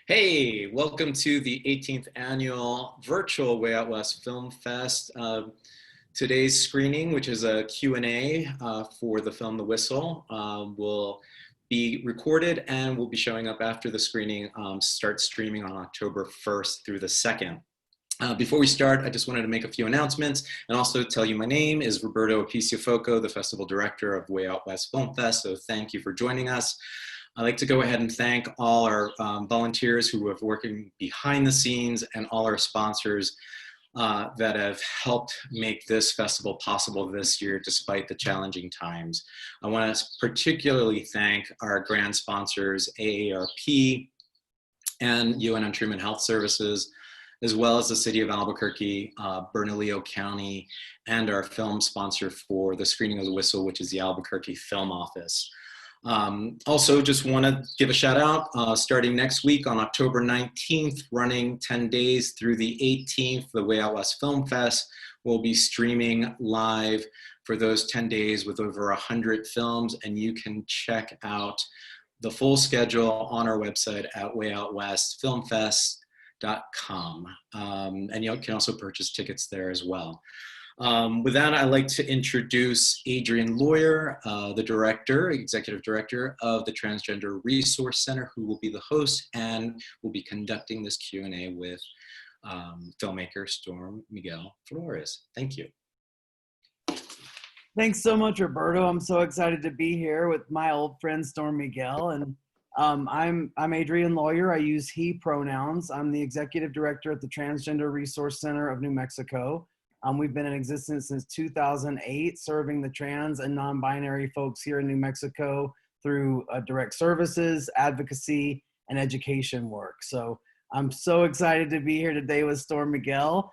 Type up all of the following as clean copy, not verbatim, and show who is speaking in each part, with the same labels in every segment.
Speaker 1: Hey, welcome to the 18th annual virtual Way Out West Film Fest. Today's screening, which is a Q&A for the film The Whistle, will be recorded and will be showing up after the screening starts streaming on October 1st through the 2nd. Before we start, I just wanted to make a few announcements and also tell you my name is Roberto Apiciofoco, the festival director of Way Out West Film Fest, so thank you for joining us. I'd like to go ahead and thank all our volunteers who have working behind the scenes and all our sponsors that have helped make this festival possible this year despite the challenging times. I want to particularly thank our grant sponsors, AARP and UN Untreatment Health Services, as well as the City of Albuquerque, Bernalillo County, and our film sponsor for the screening of The Whistle, which is the Albuquerque Film Office. Also, just want to give a shout out, starting next week on October 19th, running 10 days through the 18th, the Way Out West Film Fest will be streaming live for those 10 days with over 100 films, and you can check out the full schedule on our website at wayoutwestfilmfest.com. And you can also purchase tickets there as well. With that, I'd like to introduce Adrien Lawyer, the director, executive director of the Transgender Resource Center, who will be the host and will be conducting this Q&A with filmmaker StormMiguel Florez. Thank you.
Speaker 2: Thanks so much, Roberto. I'm so excited to be here with my old friend StormMiguel, and I'm Adrien Lawyer. I use he pronouns. I'm the executive director at the Transgender Resource Center of New Mexico. We've been in existence since 2008, serving the trans and non-binary folks here in New Mexico through direct services, advocacy, and education work. So I'm so excited to be here today with StormMiguel.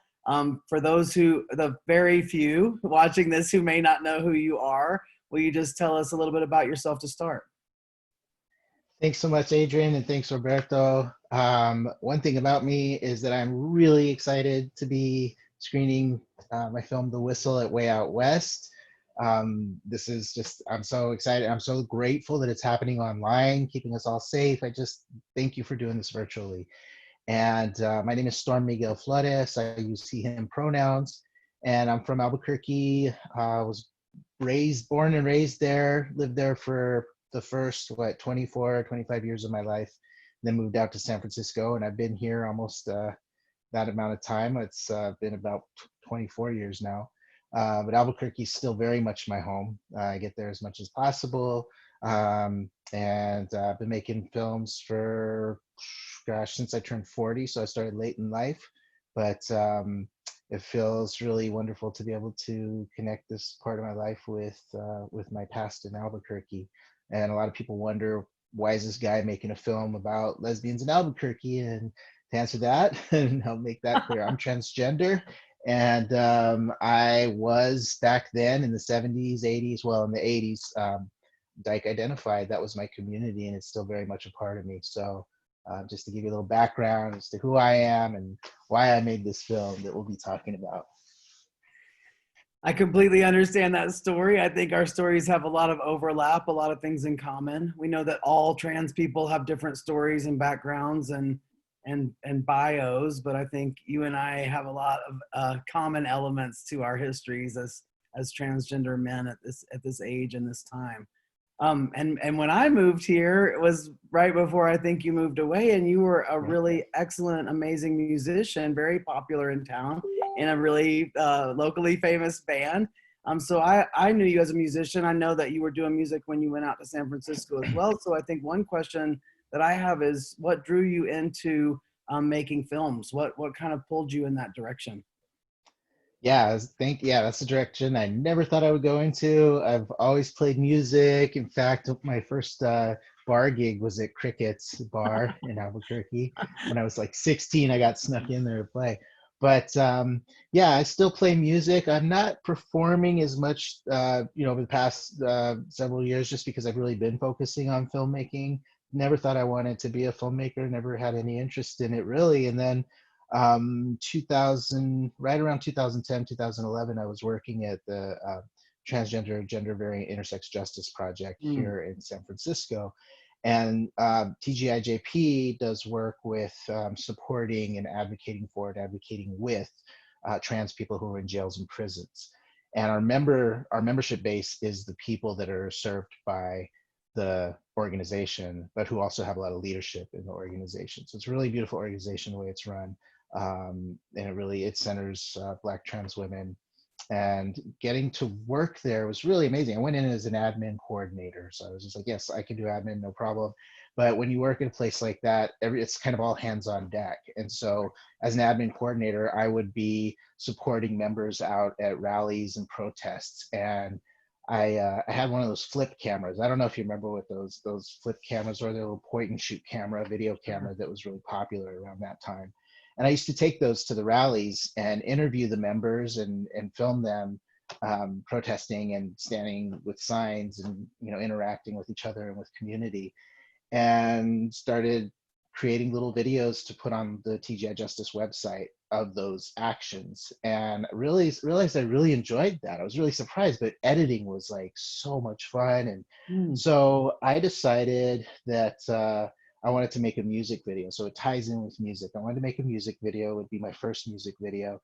Speaker 2: For those the very few watching this who may not know who you are, will you just tell us a little bit about yourself to start?
Speaker 3: Thanks so much, Adrien, and thanks, Roberto. One thing about me is that I'm really excited to be screening my film, The Whistle, at Way Out West. This is just, I'm so excited. I'm so grateful that it's happening online, keeping us all safe. I just thank you for doing this virtually. And my name is StormMiguel Florez. I use he, him pronouns, and I'm from Albuquerque. Was born and raised there, lived there for the first, 24, 25 years of my life, then moved out to San Francisco, and I've been here almost that amount of time. It's been about 24 years now. But Albuquerque is still very much my home. I get there as much as possible. And I've been making films for, gosh, since I turned 40. So I started late in life, but it feels really wonderful to be able to connect this part of my life with my past in Albuquerque. And a lot of people wonder, why is this guy making a film about lesbians in Albuquerque? And to answer that, and I'll make that clear, I'm transgender. And I was back then in the 70s, 80s, well, in the 80s, dyke identified. That was my community, and it's still very much a part of me. So just to give you a little background as to who I am and why I made this film that we'll be talking about.
Speaker 2: I completely understand that story. I think our stories have a lot of overlap, a lot of things in common. We know that all trans people have different stories and backgrounds and bios, but I think you and I have a lot of common elements to our histories as transgender men at this age and this time. And when I moved here, it was right before I think you moved away, and you were a really excellent, amazing musician, very popular in town, in a really locally famous band. So I knew you as a musician. I know that you were doing music when you went out to San Francisco as well. So I think one question that I have is, what drew you into making films? What kind of pulled you in that direction?
Speaker 3: Yeah, that's the direction I never thought I would go into. I've always played music. In fact, my first bar gig was at Cricket's Bar in Albuquerque. When I was like 16, I got snuck in there to play. But yeah, I still play music. I'm not performing as much, over the past several years, just because I've really been focusing on filmmaking. Never thought I wanted to be a filmmaker. Never had any interest in it, really. And then right around 2010, 2011, I was working at the Transgender Gender Variant Intersex Justice Project here in San Francisco. And TGIJP does work with supporting and advocating for and advocating with trans people who are in jails and prisons. And our membership base is the people that are served by the organization, but who also have a lot of leadership in the organization. So it's a really beautiful organization the way it's run. And it centers Black trans women. And getting to work there was really amazing. I went in as an admin coordinator. So I was just like, yes, I can do admin, no problem. But when you work in a place like that, it's kind of all hands on deck. And so as an admin coordinator, I would be supporting members out at rallies and protests. And I had one of those flip cameras. I don't know if you remember what those flip cameras were. They were a point and shoot camera, video camera that was really popular around that time. And I used to take those to the rallies and interview the members and film them protesting and standing with signs and interacting with each other and with community, and started creating little videos to put on the TGI Justice website of those actions. And really realized I really enjoyed that. I was really surprised, but editing was like so much fun. And so I decided that I wanted to make a music video. So it ties in with music. I wanted to make a music video. It would be my first music video.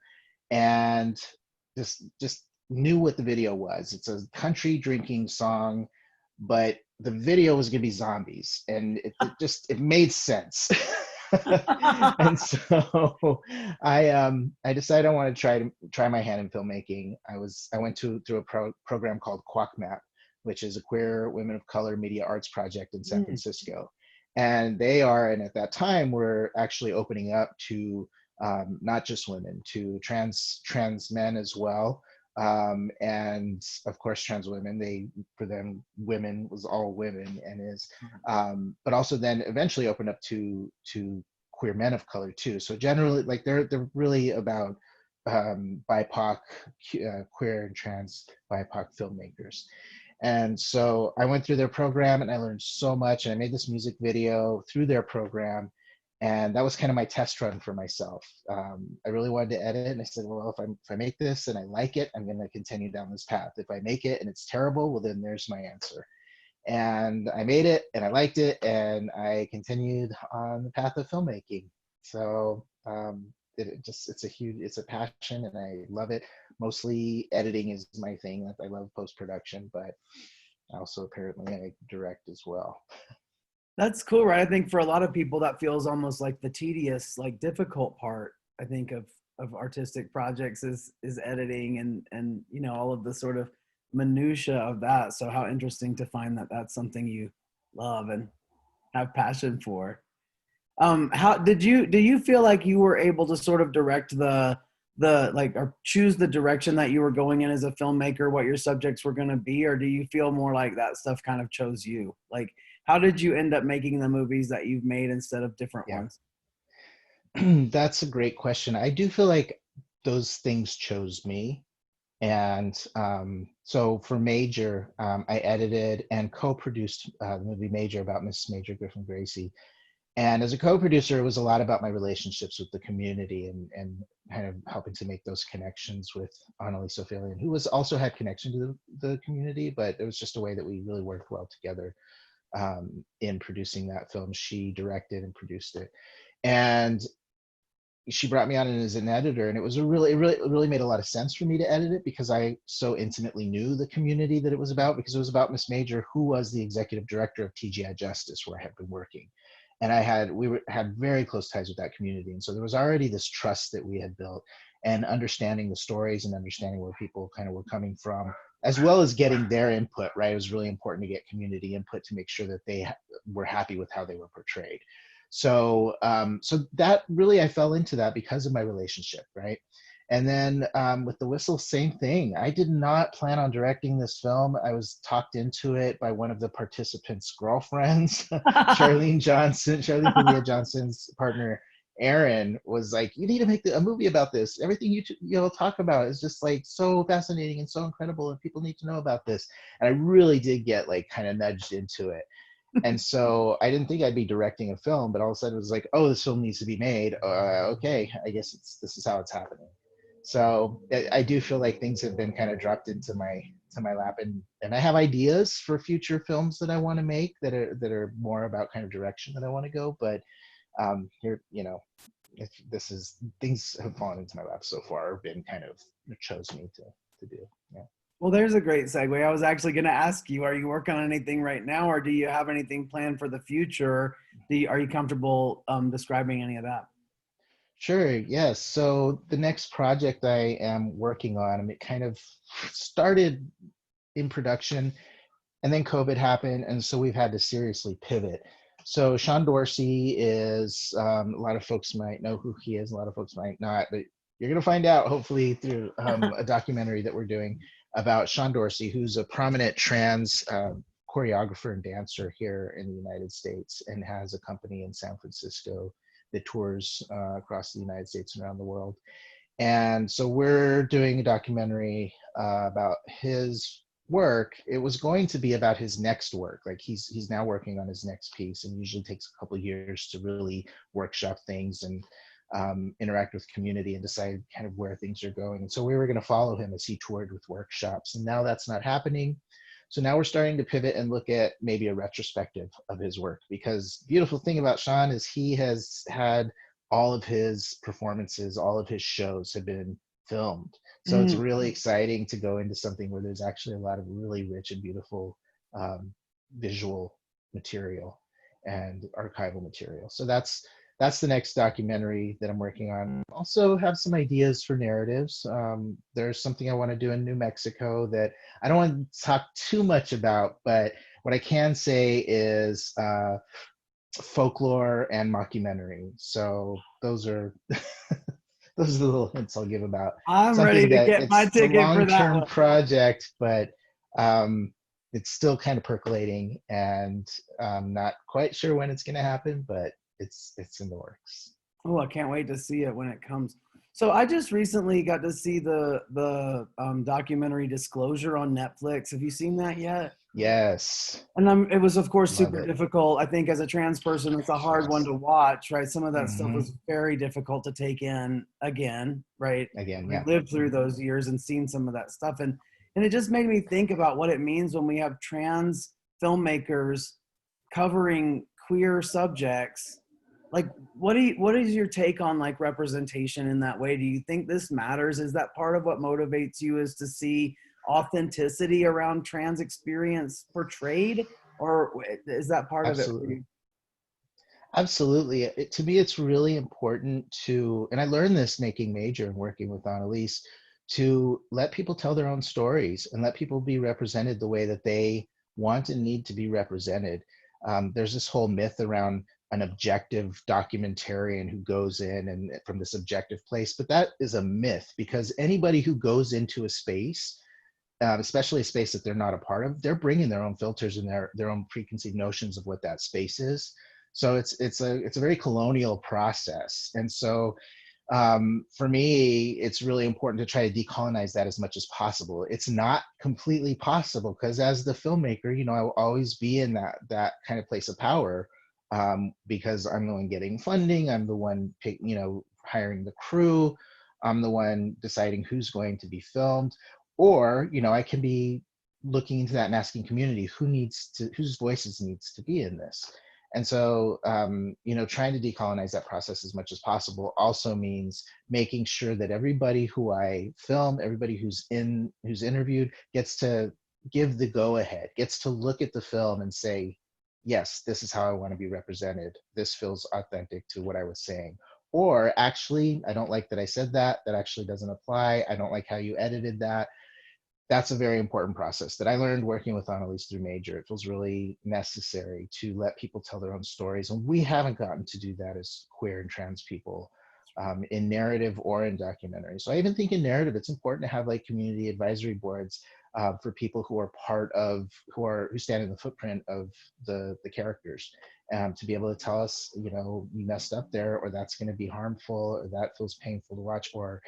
Speaker 3: And just knew what the video was. It's a country drinking song, but the video was gonna be zombies. And it made sense. And so I decided I wanted to try my hand in filmmaking. I went through a program called QuackMap, which is a queer women of color media arts project in San Francisco. And and at that time, were actually opening up to not just women, to trans men as well. And of course, trans women, for them, women was all women and is, but also then eventually opened up to queer men of color too. So generally, like they're really about BIPOC, queer and trans BIPOC filmmakers. And so I went through their program and I learned so much, and I made this music video through their program. And that was kind of my test run for myself. I really wanted to edit, and I said, well, if I make this and I like it, I'm gonna continue down this path. If I make it and it's terrible, well, then there's my answer. And I made it and I liked it, and I continued on the path of filmmaking. So it's a passion and I love it. Mostly editing is my thing. I love post-production, but also apparently I direct as well.
Speaker 2: That's cool, right? I think for a lot of people that feels almost like the tedious, like difficult part, I think of artistic projects is editing and all of the sort of minutia of that. So how interesting to find that that's something you love and have passion for. How do you feel like you were able to sort of direct or choose the direction that you were going in as a filmmaker, what your subjects were going to be, or do you feel more like that stuff kind of chose you? Like, how did you end up making the movies that you've made instead of different ones?
Speaker 3: That's a great question. I do feel like those things chose me. And so for Major, I edited and co-produced the movie Major about Miss Major Griffin Gracie. And as a co-producer, it was a lot about my relationships with the community and kind of helping to make those connections with Annalise Ophelian, who also had connection to the community, but it was just a way that we really worked well together in producing that film. She directed and produced it. And she brought me on as an editor, and it really made a lot of sense for me to edit it because I so intimately knew the community that it was about, because it was about Miss Major, who was the executive director of TGI Justice, where I had been working. And we had very close ties with that community. And so there was already this trust that we had built, and understanding the stories and understanding where people kind of were coming from, as well as getting their input, right? It was really important to get community input to make sure that they were happy with how they were portrayed. So that really, I fell into that because of my relationship, right? And then with The Whistle, same thing. I did not plan on directing this film. I was talked into it by one of the participants' girlfriends, Charlene Pavia Johnson's partner, Erin, was like, you need to make a movie about this. Everything you'll talk about is just like so fascinating and so incredible, and people need to know about this. And I really did get like kind of nudged into it. And so I didn't think I'd be directing a film, but all of a sudden it was like, oh, this film needs to be made. Okay, I guess this is how it's happening. So I do feel like things have been kind of dropped into my to my lap, and I have ideas for future films that I want to make that are more about kind of direction that I want to go. But here, if this is things have fallen into my lap so far, or been kind of chose me to do. Yeah.
Speaker 2: Well, there's a great segue. I was actually going to ask you, are you working on anything right now, or do you have anything planned for the future? Are you comfortable describing any of that?
Speaker 3: Sure, yes. So the next project I am working on, it kind of started in production, and then COVID happened, and so we've had to seriously pivot. So Sean Dorsey is, a lot of folks might know who he is, a lot of folks might not, but you're going to find out hopefully through a documentary that we're doing about Sean Dorsey, who's a prominent trans choreographer and dancer here in the United States, and has a company in San Francisco that tours across the United States and around the world. And so we're doing a documentary about his work. It was going to be about his next work. Like he's now working on his next piece, and usually takes a couple of years to really workshop things and interact with community and decide kind of where things are going. And so we were going to follow him as he toured with workshops, and now that's not happening. So now we're starting to pivot and look at maybe a retrospective of his work, because beautiful thing about Sean is he has had all of his performances, all of his shows have been filmed. So it's really exciting to go into something where there's actually a lot of really rich and beautiful visual material and archival material. So that's the next documentary that I'm working on. Also have some ideas for narratives. There's something I want to do in New Mexico that I don't want to talk too much about, but what I can say is folklore and mockumentary. So those are those are the little hints I'll give about
Speaker 2: I'm ready
Speaker 3: something
Speaker 2: to
Speaker 3: that
Speaker 2: get my
Speaker 3: it's a
Speaker 2: ticket for that
Speaker 3: long-term
Speaker 2: one.
Speaker 3: project, but it's still kind of percolating, and I'm not quite sure when it's going to happen, but it's in the works.
Speaker 2: Oh, I can't wait to see it when it comes. So I just recently got to see the documentary Disclosure on Netflix. Have you seen that yet?
Speaker 3: Yes,
Speaker 2: And it was, of course,
Speaker 3: love
Speaker 2: super
Speaker 3: it.
Speaker 2: difficult. I think as a trans person, it's a hard one to watch, right? Some of that stuff
Speaker 3: Hmm.
Speaker 2: was very difficult to take in again, right?
Speaker 3: Again,
Speaker 2: We
Speaker 3: yeah.
Speaker 2: lived through those years and seen some of that stuff. And it just made me think about what it means when we have trans filmmakers covering queer subjects. Like, what is your take on like representation in that way? Do you think this matters? Is that part of what motivates you, is to see authenticity around trans experience portrayed, or is that part of it for
Speaker 3: Absolutely.
Speaker 2: you?
Speaker 3: Absolutely. To me, it's really important to, and I learned this making Major and working with Annalise, to let people tell their own stories and let people be represented the way that they want and need to be represented. There's this whole myth around an objective documentarian who goes in and from this objective place, but that is a myth, because anybody who goes into a space, especially a space that they're not a part of, they're bringing their own filters and their own preconceived notions of what that space is. So it's a very colonial process, and so for me, it's really important to try to decolonize that as much as possible. It's not completely possible, because as the filmmaker, I will always be in that kind of place of power, because I'm the one getting funding, I'm the one hiring the crew, I'm the one deciding who's going to be filmed, or I can be looking into that and asking community whose voices needs to be in this. And so, trying to decolonize that process as much as possible also means making sure that everybody who I film, everybody who's interviewed, gets to give the go ahead, gets to look at the film and say, yes, this is how I want to be represented. This feels authentic to what I was saying. Or actually, I don't like that I said that. That actually doesn't apply. I don't like how you edited that. That's a very important process that I learned working with Annalise through Major. It feels really necessary to let people tell their own stories. And we haven't gotten to do that as queer and trans people, in narrative or in documentary. So I even think in narrative, it's important to have like community advisory boards for people who are who stand in the footprint of the characters, to be able to tell us, you messed up there, or that's going to be harmful, or that feels painful to watch, or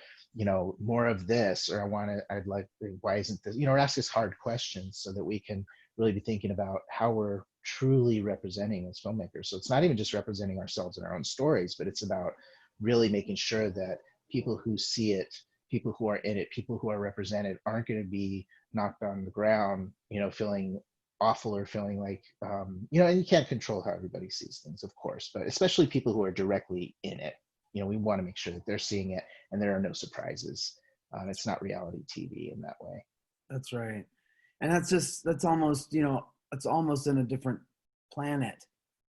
Speaker 3: more of this, or I'd like, why isn't this, or ask us hard questions so that we can really be thinking about how we're truly representing as filmmakers. So it's not even just representing ourselves in our own stories, but it's about really making sure that people who see it, people who are in it, people who are represented aren't going to be knocked on the ground, feeling awful or feeling like, and you can't control how everybody sees things, of course, but especially people who are directly in it. We want to make sure that they're seeing it and there are no surprises. It's not reality TV in that way.
Speaker 2: That's right. And that's almost, it's almost in a different planet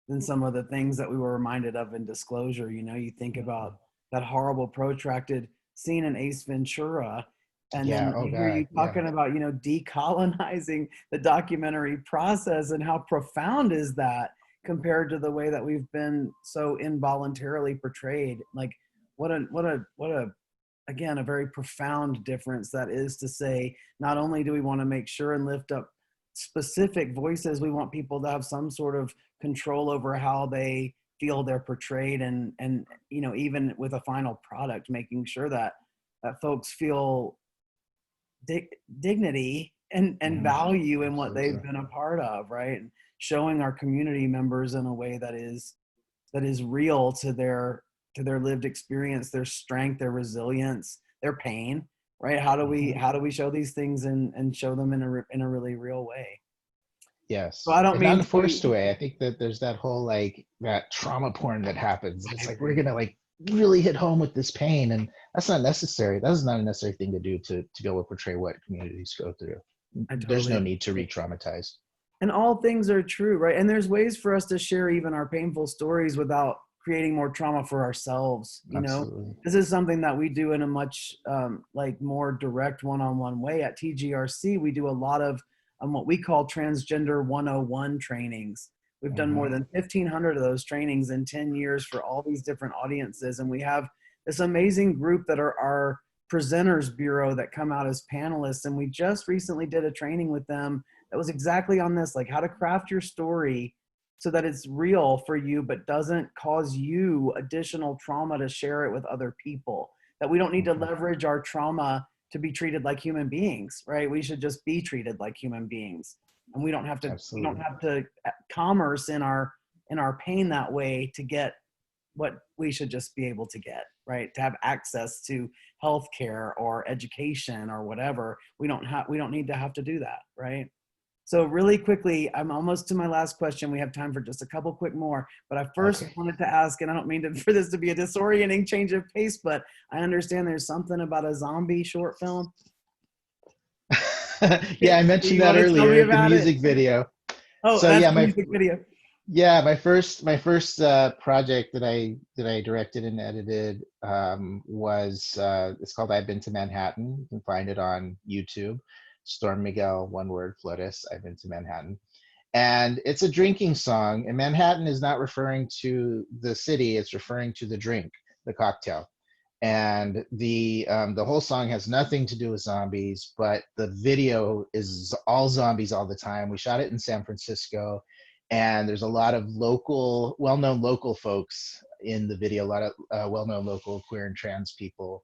Speaker 2: than some of the things that we were reminded of in Disclosure. You think about that horrible protracted scene in Ace Ventura, and
Speaker 3: Yeah.
Speaker 2: then
Speaker 3: Oh
Speaker 2: you hear
Speaker 3: God.
Speaker 2: you talking about, decolonizing the documentary process, and how profound is that compared to the way that we've been so involuntarily portrayed. Like what a again, a very profound difference that is to say, not only do we want to make sure and lift up specific voices, we want people to have some sort of control over how they feel they're portrayed, and even with a final product, making sure that folks feel dignity and value in what they've been a part of, right? And showing our community members in a way that is real to their lived experience, their strength, their resilience, their pain, right? How do we show these things and show them in a really real way?
Speaker 3: Yes.
Speaker 2: So I don't
Speaker 3: And not
Speaker 2: mean
Speaker 3: in a forced way. I think that there's that whole that trauma porn that happens. It's like we're gonna really hit home with this pain, and that's not necessary. That's not a necessary thing to do to be able to portray what communities go through. There's no need to re-traumatize.
Speaker 2: And all things are true, right? And there's ways for us to share even our painful stories without creating more trauma for ourselves.
Speaker 3: Absolutely.
Speaker 2: This is something that we do in a much more direct one-on-one way. At TGRC, we do a lot of what we call Transgender 101 trainings. We've done more than 1,500 of those trainings in 10 years for all these different audiences. And we have this amazing group that are our presenters bureau that come out as panelists. And we just recently did a training with them that was exactly on this, like how to craft your story so that it's real for you, but doesn't cause you additional trauma to share it with other people. That we don't need to leverage our trauma to be treated like human beings, right? We should just be treated like human beings. And we don't have to, commerce in our pain that way to get what we should just be able to get, right? To have access to healthcare or education or whatever. We don't need to have to do that, right? So really quickly, I'm almost to my last question. We have time for just a couple quick more, but I first wanted to ask, and I don't mean for this to be a disorienting change of pace, but I understand there's something about a zombie short film.
Speaker 3: Yeah, I mentioned that earlier, the music video.
Speaker 2: Oh, so that's the music video.
Speaker 3: Yeah, my first project that I directed and edited was it's called I've Been to Manhattan. You can find it on YouTube. StormMiguel, one word, Florez, I've Been to Manhattan. And it's a drinking song, and Manhattan is not referring to the city, it's referring to the drink, the cocktail. And the whole song has nothing to do with zombies, but the video is all zombies all the time. We shot it in San Francisco, and there's a lot of well-known local folks in the video, a lot of well-known local queer and trans people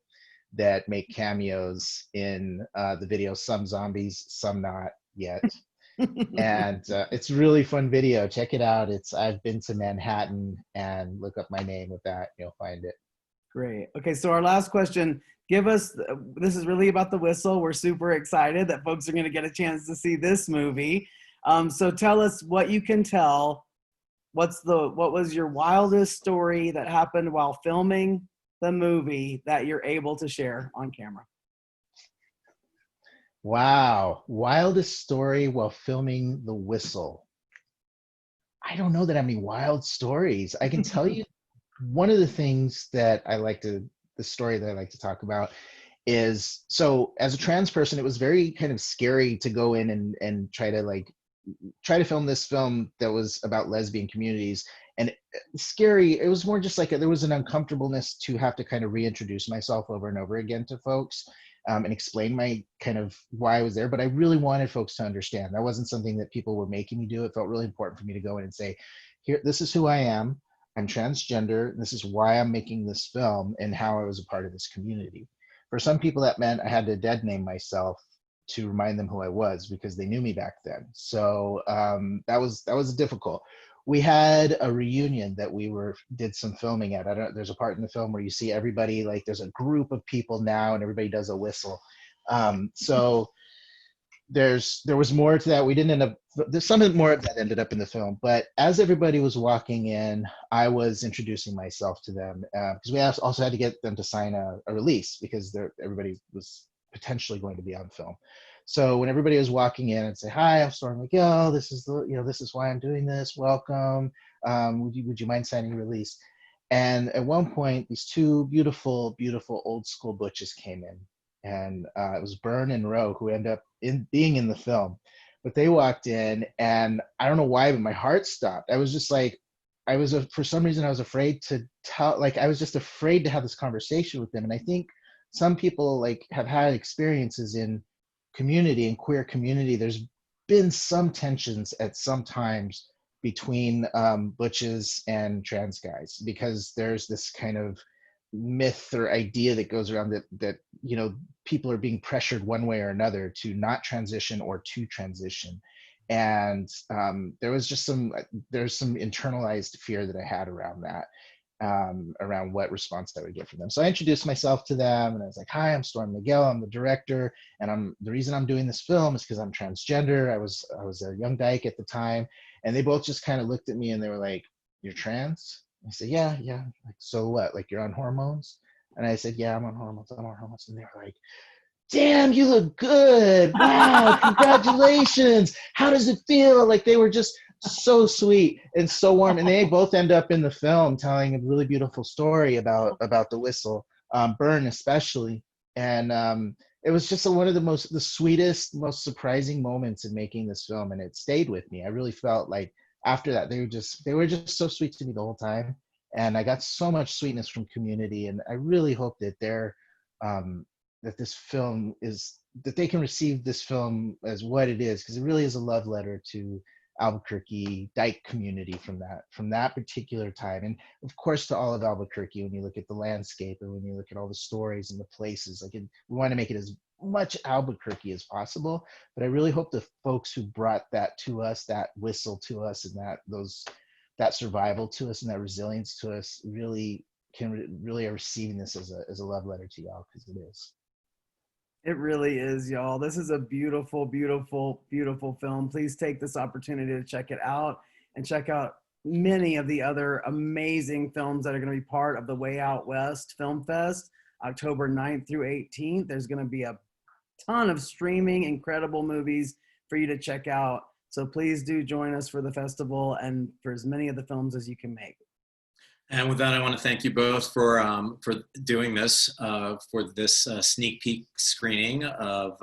Speaker 3: that make cameos in the video, some zombies, some not yet. And it's a really fun video. Check it out. It's I've Been to Manhattan, and look up my name with that. You'll find it.
Speaker 2: Great. Okay, so our last question, this is really about The Whistle. We're super excited that folks are going to get a chance to see this movie. So tell us what you can tell. What was your wildest story that happened while filming the movie that you're able to share on camera?
Speaker 3: Wow. Wildest story while filming The Whistle. I don't know that I have any wild stories. I can tell you one of the things that the story that I like to talk about is, so as a trans person, it was very kind of scary to go in and try to film this film that was about lesbian communities. And scary, it was more just like there was an uncomfortableness to have to kind of reintroduce myself over and over again to folks and explain my kind of why I was there. But I really wanted folks to understand. That wasn't something that people were making me do. It felt really important for me to go in and say, here, this is who I am. I'm transgender. And this is why I'm making this film and how I was a part of this community. For some people, that meant I had to dead name myself to remind them who I was because they knew me back then. So that was difficult. We had a reunion that did some filming at. There's a part in the film where you see everybody, like there's a group of people now and everybody does a whistle. So there was more to that. We didn't end up, there's some more of that ended up in the film, but as everybody was walking in, I was introducing myself to them, because we also had to get them to sign a release, because everybody was potentially going to be on film. So when everybody was walking in, and say, "Hi, I'm StormMiguel. This is this is why I'm doing this. Welcome. Would you mind signing a release?" And at one point, these two beautiful, beautiful old school butches came in, and it was Byrne and Roe, who end up being in the film. But they walked in, and I don't know why, but my heart stopped. I was just like, for some reason, I was afraid to tell. Like, I was just afraid to have this conversation with them. And I think some people like have had experiences in community and queer community. There's been some tensions at some times between butches and trans guys, because there's this kind of myth or idea that goes around that people are being pressured one way or another to not transition or to transition. And there's some internalized fear that I had around that, around what response I would get from them. So I introduced myself to them, and I was like, "Hi, I'm StormMiguel. I'm the director, and the reason I'm doing this film is because I'm transgender. I was a young dyke at the time." And they both just kind of looked at me, and they were like, "You're trans?" I said, "Yeah, yeah." Like, "So what? Like, you're on hormones?" And I said, "Yeah, I'm on hormones. I'm on hormones." And they were like, "Damn, you look good. Wow, congratulations. How does it feel?" Like, they were just so sweet and so warm. And they both end up in the film telling a really beautiful story about the whistle, Byrne especially. And it was just one of the sweetest, most surprising moments in making this film, and it stayed with me. I really felt like after that, they were just so sweet to me the whole time. And I got so much sweetness from community, and I really hope that that this film that they can receive this film as what it is, because it really is a love letter to Albuquerque dyke community from that particular time, and of course to all of Albuquerque. When you look at the landscape and when you look at all the stories and the places, we want to make it as much Albuquerque as possible. But I really hope the folks who brought that to us, that whistle to us, and that survival to us, and that resilience to us, really are receiving this as a love letter to y'all, because it is.
Speaker 2: It really is, y'all. This is a beautiful, beautiful, beautiful film. Please take this opportunity to check it out, and check out many of the other amazing films that are going to be part of the Way Out West Film Fest, October 9th through 18th. There's going to be a ton of streaming, incredible movies for you to check out. So please do join us for the festival and for as many of the films as you can make.
Speaker 1: And with that, I want to thank you both for doing this, for this sneak peek screening of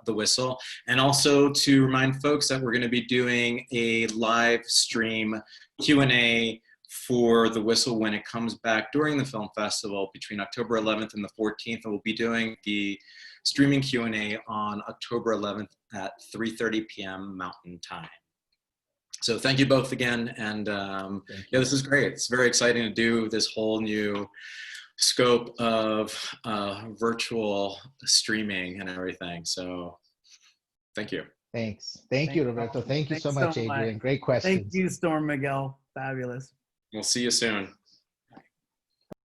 Speaker 1: The Whistle, and also to remind folks that we're going to be doing a live stream Q&A for The Whistle when it comes back during the film festival between October 11th and the 14th. And we'll be doing the streaming Q&A on October 11th at 3:30 p.m. Mountain Time. So thank you both again, and yeah, this is great. It's very exciting to do this whole new scope of virtual streaming and everything. So thank you.
Speaker 3: Thank you, Roberto. Thank you so much, Adrien. Great
Speaker 2: Thank
Speaker 3: questions.
Speaker 2: you, StormMiguel. Fabulous.
Speaker 1: We'll see you soon.